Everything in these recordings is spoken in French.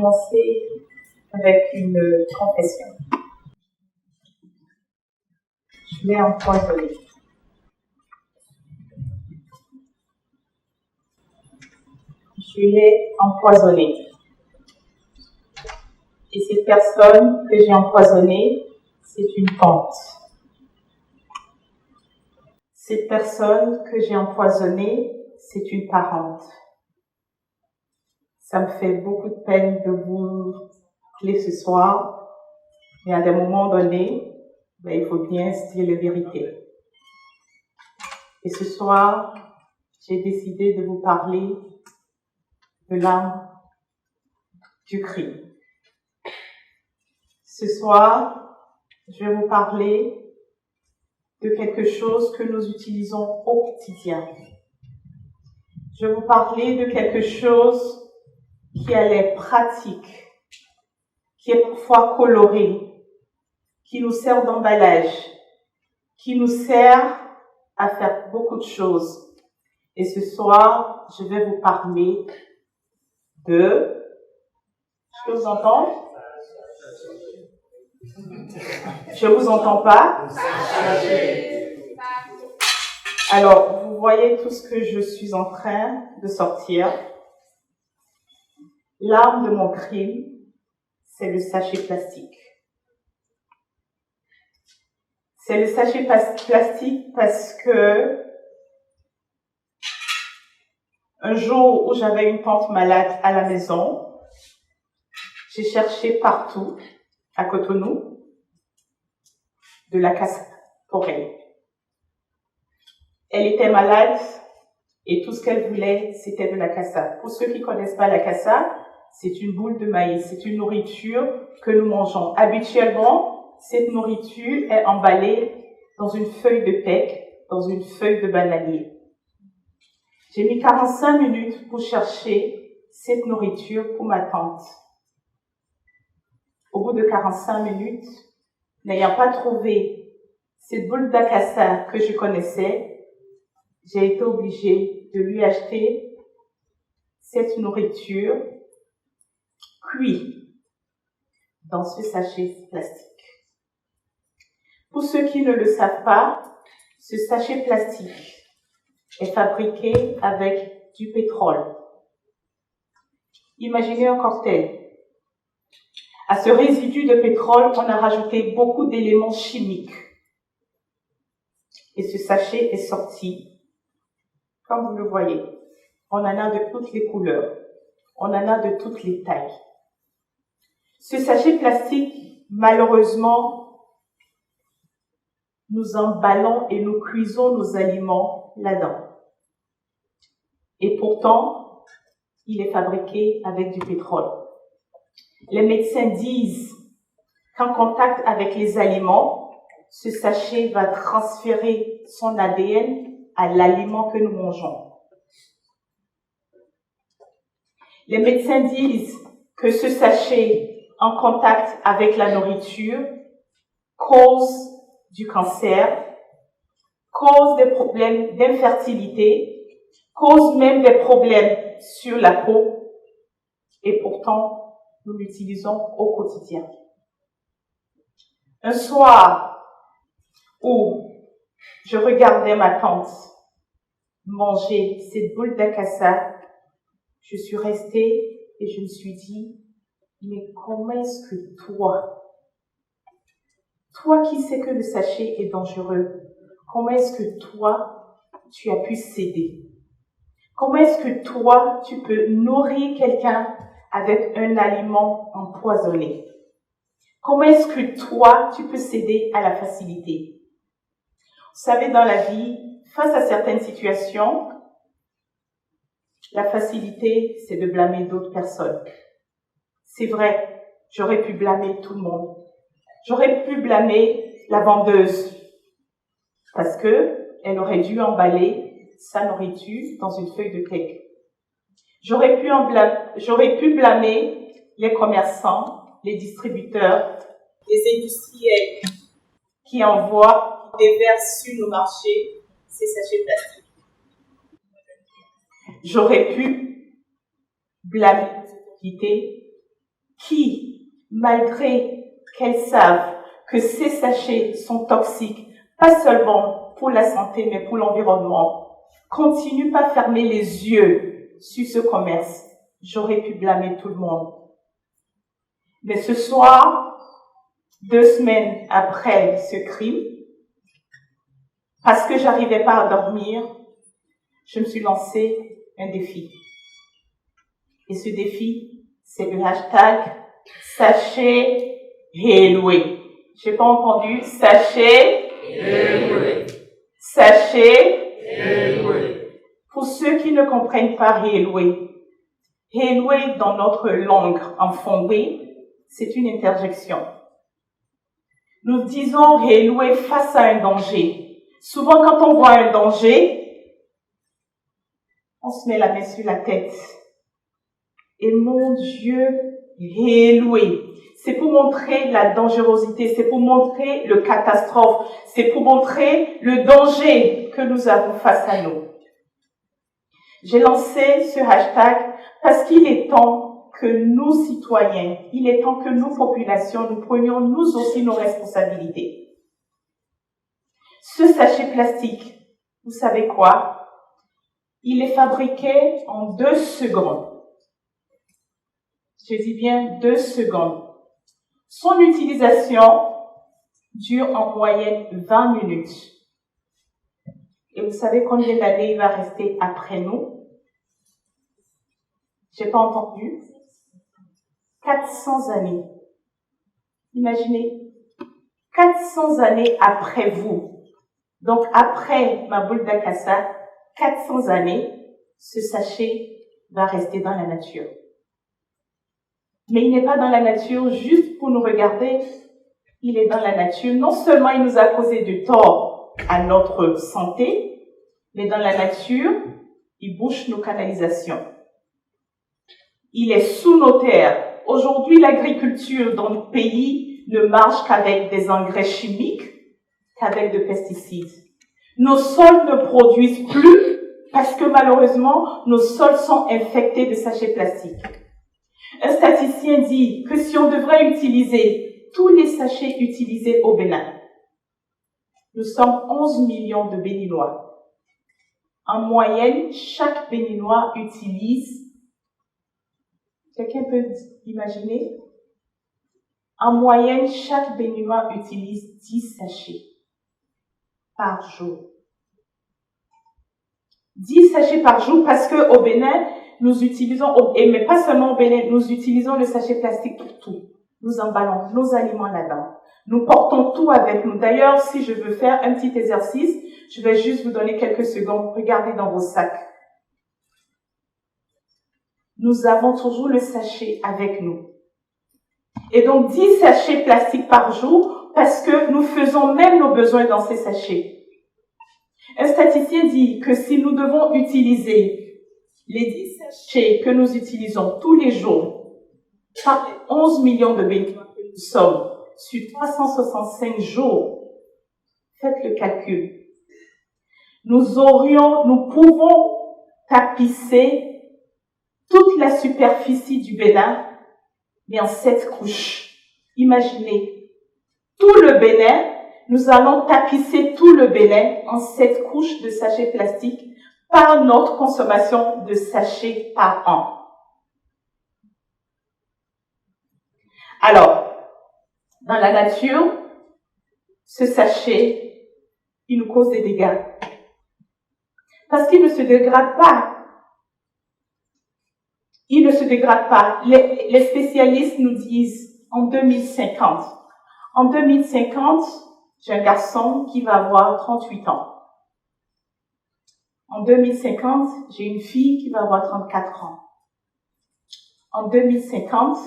commencer avec une confession. Je l'ai empoisonné. Je l'ai empoisonné. Et cette personne que j'ai empoisonnée, c'est une tante. Cette personne que j'ai empoisonnée, c'est une parente. Ça me fait beaucoup de peine de vous appeler ce soir, mais à des moments donnés, il faut bien se dire la vérité. Et ce soir, j'ai décidé de vous parler de l'âme du crime. Ce soir, je vais vous parler de quelque chose que nous utilisons au quotidien. Je vais vous parler de quelque chose qui a l'air pratique, qui est parfois coloré, qui nous sert d'emballage, qui nous sert à faire beaucoup de choses. Et ce soir, je vais vous parler de... Est-ce que vous entendez? Je ne vous entends pas. Alors, vous voyez tout ce que je suis en train de sortir. L'arme de mon crime, c'est le sachet plastique. C'est le sachet plastique parce que un jour où j'avais une tante malade à la maison, j'ai cherché partout, à Cotonou, de la cassave pour elle. Elle était malade et tout ce qu'elle voulait, c'était de la cassave. Pour ceux qui ne connaissent pas la cassave, c'est une boule de maïs, c'est une nourriture que nous mangeons. Habituellement, cette nourriture est emballée dans une feuille de pec, dans une feuille de bananier. J'ai mis 45 minutes pour chercher cette nourriture pour ma tante. Au bout de 45 minutes, n'ayant pas trouvé cette boule d'acassa que je connaissais, j'ai été obligée de lui acheter cette nourriture cuite dans ce sachet plastique. Pour ceux qui ne le savent pas, ce sachet plastique est fabriqué avec du pétrole. Imaginez un cocktail. À ce résidu de pétrole, on a rajouté beaucoup d'éléments chimiques. Et ce sachet est sorti, comme vous le voyez. On en a de toutes les couleurs. On en a de toutes les tailles. Ce sachet plastique, malheureusement, nous emballons et nous cuisons nos aliments là-dedans. Et pourtant, il est fabriqué avec du pétrole. Les médecins disent qu'en contact avec les aliments, ce sachet va transférer son ADN à l'aliment que nous mangeons. Les médecins disent que ce sachet en contact avec la nourriture cause du cancer, cause des problèmes d'infertilité, cause même des problèmes sur la peau, et pourtant, nous l'utilisons au quotidien. Un soir où je regardais ma tante manger cette boule d'acassa, je suis restée et je me suis dit, mais comment est-ce que toi qui sais que le sachet est dangereux, comment est-ce que toi, tu as pu céder? Comment est-ce que toi, tu peux nourrir quelqu'un avec un aliment empoisonné? Comment est-ce que toi, tu peux céder à la facilité? Vous savez, dans la vie, face à certaines situations, la facilité, c'est de blâmer d'autres personnes. C'est vrai, j'aurais pu blâmer tout le monde. J'aurais pu blâmer la vendeuse parce que elle aurait dû emballer sa nourriture dans une feuille de cake. J'aurais pu blâmer les commerçants, les distributeurs, les industriels qui envoient des verres sur nos marchés, ces sachets plastiques. J'aurais pu blâmer les autorités qui, malgré qu'elles savent que ces sachets sont toxiques, pas seulement pour la santé, mais pour l'environnement, continuent pas à fermer les yeux sur ce commerce. J'aurais pu blâmer tout le monde. Mais ce soir, 2 semaines après ce crime, parce que j'arrivais pas à dormir, je me suis lancé un défi. Et ce défi, c'est le hashtag sachet Héloué. J'ai pas entendu sachet Héloué. Sachet Héloué. Pour ceux qui ne comprennent pas Héloué, Héloué dans notre langue en fondé, c'est une interjection. Nous disons Héloué face à un danger. Souvent, quand on voit un danger, on se met la main sur la tête. Et mon Dieu, Héloué. C'est pour montrer la dangerosité, c'est pour montrer le catastrophe, c'est pour montrer le danger que nous avons face à nous. J'ai lancé ce hashtag parce qu'il est temps que nous, citoyens, il est temps que nous, populations, nous prenions nous aussi nos responsabilités. Ce sachet plastique, vous savez quoi? Il est fabriqué en 2 secondes. Je dis bien 2 secondes. Son utilisation dure en moyenne 20 minutes. Et vous savez combien d'années il va rester après nous? J'ai pas entendu. 400 années. Imaginez. 400 années après vous. Donc après ma boule d'acassa, 400 années, ce sachet va rester dans la nature. Mais il n'est pas dans la nature juste pour nous regarder. Il est dans la nature. Non seulement il nous a causé du tort à notre santé, mais dans la nature, il bouche nos canalisations. Il est sous nos terres. Aujourd'hui, l'agriculture dans notre pays ne marche qu'avec des engrais chimiques, qu'avec des pesticides. Nos sols ne produisent plus parce que malheureusement, nos sols sont infectés de sachets plastiques. Un statisticien dit que si on devrait utiliser tous les sachets utilisés au Bénin, nous sommes 11 millions de Béninois. En moyenne, chaque Béninois utilise, quelqu'un peut imaginer? En moyenne, chaque Béninois utilise 10 sachets par jour. 10 sachets par jour parce que au Bénin, nous utilisons, mais pas seulement au Bénin, nous utilisons le sachet plastique pour tout. Nous emballons nos aliments là-dedans. Nous portons tout avec nous. D'ailleurs, si je veux faire un petit exercice, je vais juste vous donner quelques secondes. Regardez dans vos sacs. Nous avons toujours le sachet avec nous. Et donc, 10 sachets plastiques par jour parce que nous faisons même nos besoins dans ces sachets. Un statisticien dit que si nous devons utiliser les 10 sachets que nous utilisons tous les jours par 11 millions de Béninois que nous sommes sur 365 jours, faites le calcul. Nous pouvons tapisser toute la superficie du Bénin, mais en 7 couches. Imaginez, tout le Bénin, nous allons tapisser tout le Bénin en 7 couches de sachets plastiques par notre consommation de sachets par an. Alors, dans la nature, ce sachet, il nous cause des dégâts. Parce qu'il ne se dégrade pas. Il ne se dégrade pas. Les spécialistes nous disent en 2050. En 2050, j'ai un garçon qui va avoir 38 ans. En 2050, j'ai une fille qui va avoir 34 ans. En 2050,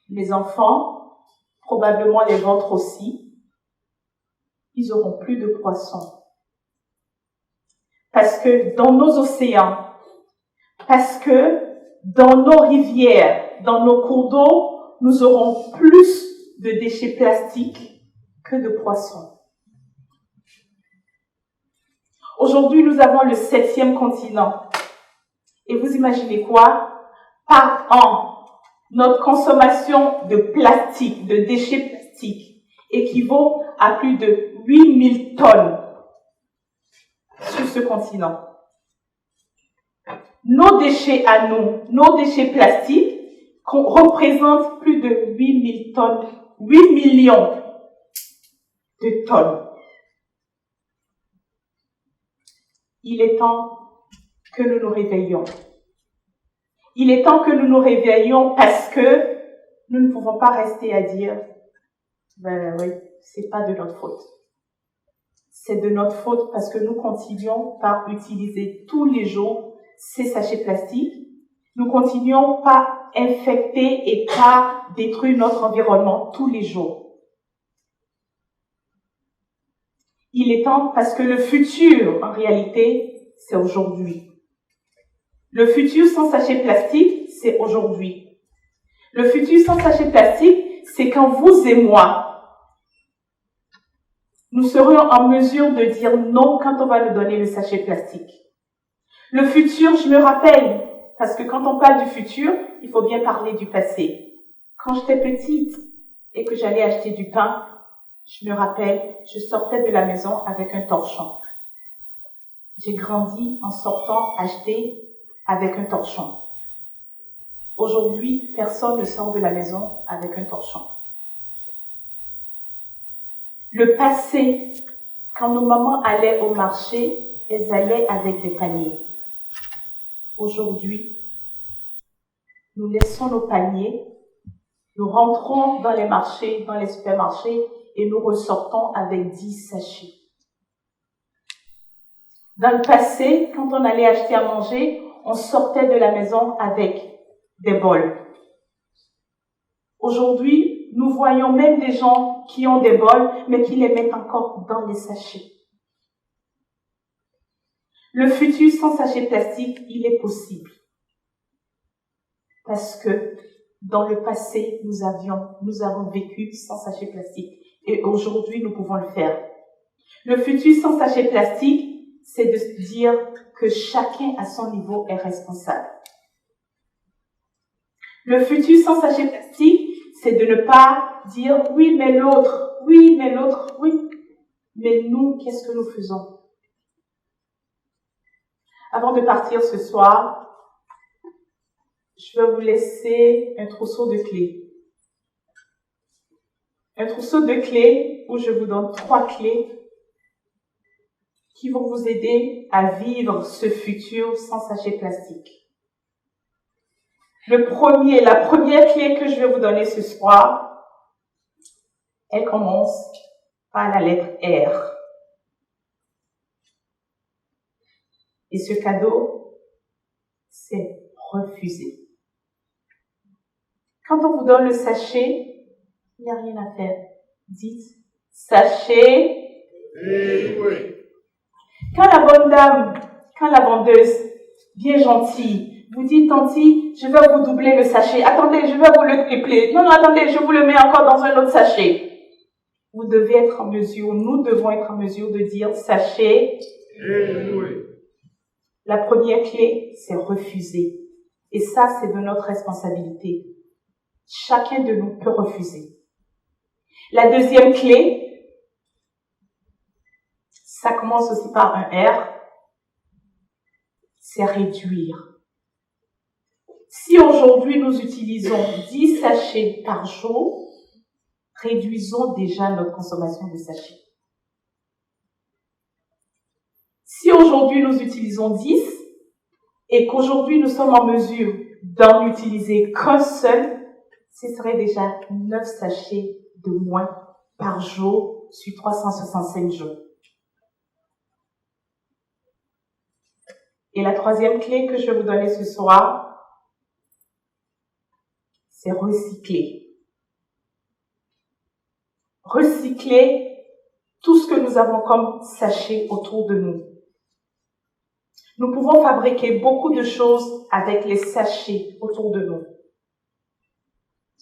les enfants, probablement les vôtres aussi, ils auront plus de poissons. Parce que dans nos océans, parce que dans nos rivières, dans nos cours d'eau, nous aurons plus de déchets plastiques que de poissons. Aujourd'hui, nous avons le 7e continent. Et vous imaginez quoi? Par an, Notre consommation de plastique, de déchets plastiques, équivaut à plus de 8000 tonnes sur ce continent. Nos déchets à nous, nos déchets plastiques, représentent plus de 8000 tonnes, 8 millions de tonnes. Il est temps que nous nous réveillions. Il est temps que nous nous réveillions parce que nous ne pouvons pas rester à dire ben oui, c'est pas de notre faute. C'est de notre faute parce que nous continuons par utiliser tous les jours ces sachets plastiques. Nous continuons par infecter et par détruire notre environnement tous les jours. Il est temps parce que le futur, en réalité, c'est aujourd'hui. Le futur sans sachet plastique, c'est aujourd'hui. Le futur sans sachet plastique, c'est quand vous et moi, nous serions en mesure de dire non quand on va nous donner le sachet plastique. Le futur, je me rappelle, parce que quand on parle du futur, il faut bien parler du passé. Quand j'étais petite et que j'allais acheter du pain, je me rappelle, je sortais de la maison avec un torchon. J'ai grandi en sortant acheter avec un torchon. Aujourd'hui, personne ne sort de la maison avec un torchon. Le passé, quand nos mamans allaient au marché, elles allaient avec des paniers. Aujourd'hui, nous laissons nos paniers, nous rentrons dans les marchés, dans les supermarchés et nous ressortons avec 10 sachets. Dans le passé, quand on allait acheter à manger, on sortait de la maison avec des bols. Aujourd'hui, nous voyons même des gens qui ont des bols, mais qui les mettent encore dans les sachets. Le futur sans sachet plastique, il est possible. Parce que dans le passé, nous avons vécu sans sachet plastique. Et aujourd'hui, nous pouvons le faire. Le futur sans sachet plastique, c'est de dire que chacun à son niveau est responsable. Le futur sans sachet plastique, c'est de ne pas dire « oui, mais l'autre, oui, mais l'autre, oui ». Mais nous, qu'est-ce que nous faisons? Avant de partir ce soir, je vais vous laisser un trousseau de clés. Un trousseau de clés où je vous donne 3 clés qui vont vous aider à vivre ce futur sans sachet plastique. La première clé que je vais vous donner ce soir, elle commence par la lettre R. Et ce cadeau, c'est refuser. Quand on vous donne le sachet, il n'y a rien à faire. Dites sachet. Oui. Quand la bonne dame, quand la vendeuse, bien gentille, vous dit, tanti, je vais vous doubler le sachet. Attendez, je vais vous le tripler. Non, attendez, je vous le mets encore dans un autre sachet. Vous devez être en mesure, nous devons être en mesure de dire sachet. Oui. La première clé, c'est refuser. Et ça, c'est de notre responsabilité. Chacun de nous peut refuser. La deuxième clé, ça commence aussi par un R, c'est réduire. Si aujourd'hui nous utilisons 10 sachets par jour, réduisons déjà notre consommation de sachets. Si aujourd'hui nous utilisons 10 et qu'aujourd'hui nous sommes en mesure d'en utiliser qu'un seul, ce serait déjà 9 sachets de moins par jour sur 365 jours. Et la troisième clé que je vais vous donner ce soir, c'est recycler. Recycler tout ce que nous avons comme sachets autour de nous. Nous pouvons fabriquer beaucoup de choses avec les sachets autour de nous.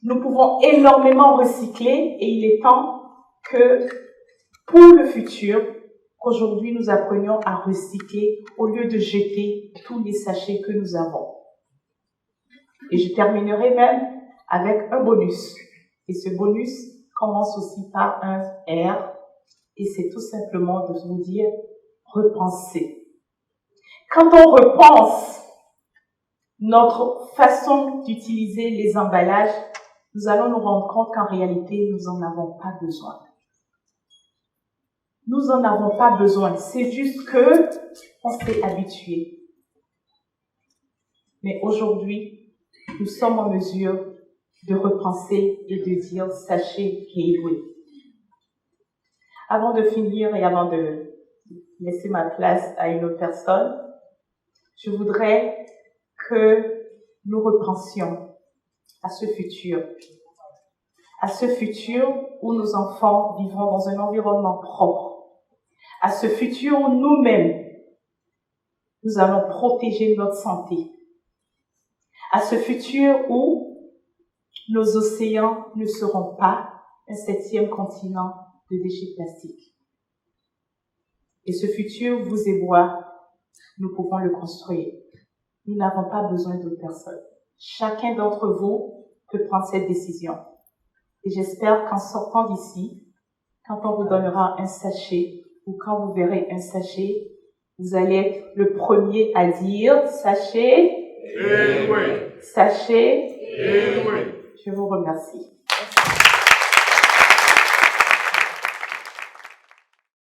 Nous pouvons énormément recycler et il est temps que, pour le futur, qu'aujourd'hui nous apprenions à recycler au lieu de jeter tous les sachets que nous avons. Et je terminerai même avec un bonus. Et ce bonus commence aussi par un R, et c'est tout simplement de vous dire repenser. Quand on repense notre façon d'utiliser les emballages, nous allons nous rendre compte qu'en réalité, nous n'en avons pas besoin. Nous n'en avons pas besoin. C'est juste que on s'est habitué. Mais aujourd'hui, nous sommes en mesure de repenser et de dire, sachez Heiwe. Avant de finir et avant de laisser ma place à une autre personne, je voudrais que nous repensions à ce futur où nos enfants vivront dans un environnement propre, à ce futur où nous-mêmes, nous allons protéger notre santé, à ce futur où nos océans ne seront pas un 7e continent de déchets plastiques. Et ce futur, vous et moi, nous pouvons le construire. Nous n'avons pas besoin d'autres personnes. Chacun d'entre vous peut prendre cette décision. Et j'espère qu'en sortant d'ici, quand on vous donnera un sachet ou quand vous verrez un sachet, vous allez être le premier à dire sachet, sachet. Je vous remercie.